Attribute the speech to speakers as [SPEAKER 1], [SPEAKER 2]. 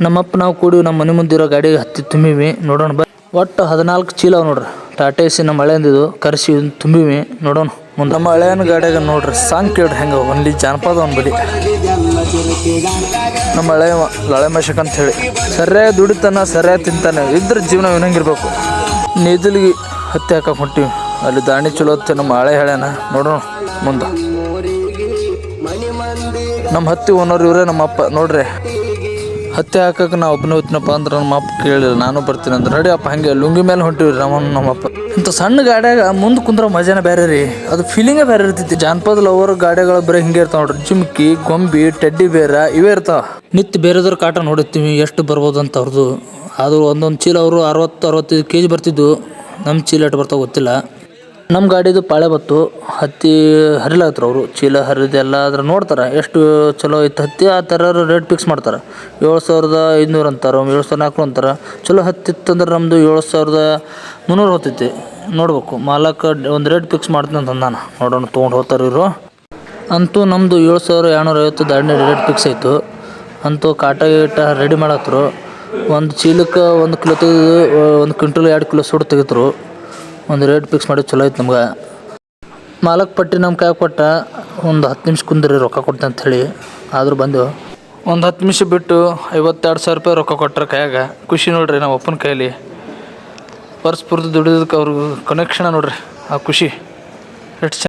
[SPEAKER 1] ನಮ್ಮಪ್ಪ ನಾವು ಕೂಡಿ ನಮ್ಮ ಮನೆ ಮುಂದಿರೋ ಗಾಡಿಗೆ ಹತ್ತಿ ತುಂಬಿವಿ ನೋಡೋಣ ಬಾ. ಒಟ್ಟು 14 ಚೀಲ ಅವ ನೋಡ್ರಿ. ಟಾಟಾ ಎಸಿ ನಮ್ಮ ಹಳೆಯಂದಿದ್ದು ಕರೆಸಿ ತುಂಬಿವಿ ನೋಡೋಣ ಮುಂದೆ. ನಮ್ಮ ಹಳೆಯನ ಗಾಡಿಯಾಗ ನೋಡ್ರಿ ಸಾಂಗ್ ಕೇಳ್ರಿ ಹೆಂಗೆ ಒಂದಿ ಜಾನಪದ ಒಂದು ಬಲಿ. ನಮ್ಮ ಲಳೆ ಮಶಕ್ ಅಂತ ಹೇಳಿ ಸರಿಯಾಗಿ ದುಡಿತಾನ ಸರಿಯಾಗಿ ತಿಂತಾನೆ ಇದ್ರ ಜೀವನ ವಿನಂಗಿರ್ಬೇಕು. ನೇದಲಿಗೆ ಹತ್ತಿ ಹಾಕಕ್ಕೆ ಹೊಂಟಿವಿ. ಅಲ್ಲಿ ದಾಣಿ ಚಲೋ ಹೊತ್ತೆ ನಮ್ಮ ಹಳೆ ಹೇಳ್ಯಾನ ನೋಡೋಣ ಮುಂದೆ. ನಮ್ಮ ಹತ್ತಿ ಓನರ್ ಇವರೇ ನಮ್ಮಪ್ಪ ನೋಡ್ರಿ. ಹತ್ತಿ ಹಾಕಕ್ಕೆ ನಾವು ಒಬ್ಬನೇ ಹೋಗ್ತೀನಪ್ಪ ಅಂದ್ರೆ ನಮ್ಮ ಅಪ್ಪ ಕೇಳಿಲ್ಲ ನಾನು ಬರ್ತೀನಿ ಅಂದ್ರೆ ರೆಡಿ ಅಪ್ಪ ಹಂಗೆ ಲುಂಗಿ ಮೇಲೆ ಹೊಂಟಿವಿ ನಮ್ಮಪ್ಪ. ಇಂಥ ಸಣ್ಣ ಗಾಡಿಯಾಗ ಮುಂದೆ ಕುಂದ್ರೆ ಮಜಾನೇ ಬೇರೆ ರೀ, ಅದು ಫೀಲಿಂಗೇ ಬೇರೆ ಇರ್ತೈತಿ. ಜಾನಪದ ಲವರ್ ಗಾಡಿಗಳು ಬರೀ ಹಿಂಗೆ ಇರ್ತಾವ ನೋಡ್ರಿ. ಜುಮ್ಕಿ ಗೊಂಬಿ ಟೆಡ್ಡಿ ಬೇರ ಇವೇ ಇರ್ತಾವ. ನಿತ್ಯ ಬೇರೆದವ್ರ ಕಾಟ ನೋಡಿರ್ತೀವಿ ಎಷ್ಟು ಬರ್ಬೋದು ಅಂತ ಅವ್ರದ್ದು. ಆದರೂ ಒಂದೊಂದು ಚೀಲ ಅವರು 60-65 kg ಬರ್ತಿದ್ದು. ನಮ್ಮ ಚೀಲ ಎಷ್ಟು ಬರ್ತಾವೆ ಗೊತ್ತಿಲ್ಲ. ನಮ್ಮ ಗಾಡಿದು ಪಾಳೆ ಬತ್ತು ಹತ್ತಿ ಹರಿಲಾತ್ರ ಅವರು ಚೀಲ ಹರಿದೆಲ್ಲ ಅದ್ರ ನೋಡ್ತಾರೆ ಎಷ್ಟು ಚಲೋ ಐತೆ ಹತ್ತಿ ಆ ಥರ ರೇಟ್ ಫಿಕ್ಸ್ ಮಾಡ್ತಾರೆ. 7500 ಅಂತಾರೆ, 7400 ಅಂತಾರೆ. ಚಲೋ ಹತ್ತಿತ್ತಂದ್ರೆ ನಮ್ಮದು 7300 ಹೋಗ್ತೈತಿ. ನೋಡ್ಬೇಕು ಮಾಲಕ ಒಂದು ರೇಟ್ ಫಿಕ್ಸ್ ಮಾಡ್ತೀನಿ ಅಂತ ಅಂದಾನ. ನೋಡೋಣ ತೊಗೊಂಡು ಹೋಗ್ತಾರೆ ಇವರು. ಅಂತೂ ನಮ್ಮದು 7250 ದಾಡಿನ ರೇಟ್ ಫಿಕ್ಸ್ ಆಯಿತು. ಅಂತೂ ಕಾಟ ಗೀಟ ರೆಡಿ ಮಾಡತ್ರು. ಒಂದು ಚೀಲಕ್ಕೆ 1 ಕಿಲೋ ತೆಗೆದು 1 ಕ್ವಿಂಟಲ್ 2 ಕಿಲೋ ಸುಟ್ಟು ತೆಗಿತರು. ಒಂದು ರೇಟ್ ಫಿಕ್ಸ್ ಮಾಡಿ ಚಲೋ ಐತೆ ನಮ್ಗೆ. ಮಾಲಕ್ ಪಟ್ಟಿ ನಮ್ಮ ಕೈ ಕೊಟ್ಟ ಒಂದು 10 ನಿಮಿಷ ಕುಂದ್ರಿ ರೊಕ್ಕ ಕೊಡ್ತೀನಿ ಅಂಥೇಳಿ. ಆದರೂ ಬಂದೆವು. ಒಂದು 10 ನಿಮಿಷ ಬಿಟ್ಟು 52,000 ರೂಪಾಯಿ ರೊಕ್ಕ ಕೊಟ್ಟರೆ ಕೈಯಾಗ. ಖುಷಿ ನೋಡ್ರಿ ನಮ್ಮ ಅಪ್ಪನ ಕೈಲಿ. ವರ್ಷ ಪೂರ್ತಿ ದುಡಿಯೋದಕ್ಕೆ ಅವ್ರಿಗೆ ಕನೆಕ್ಷನ್ ನೋಡ್ರಿ ಆ ಖುಷಿ ಎಷ್ಟು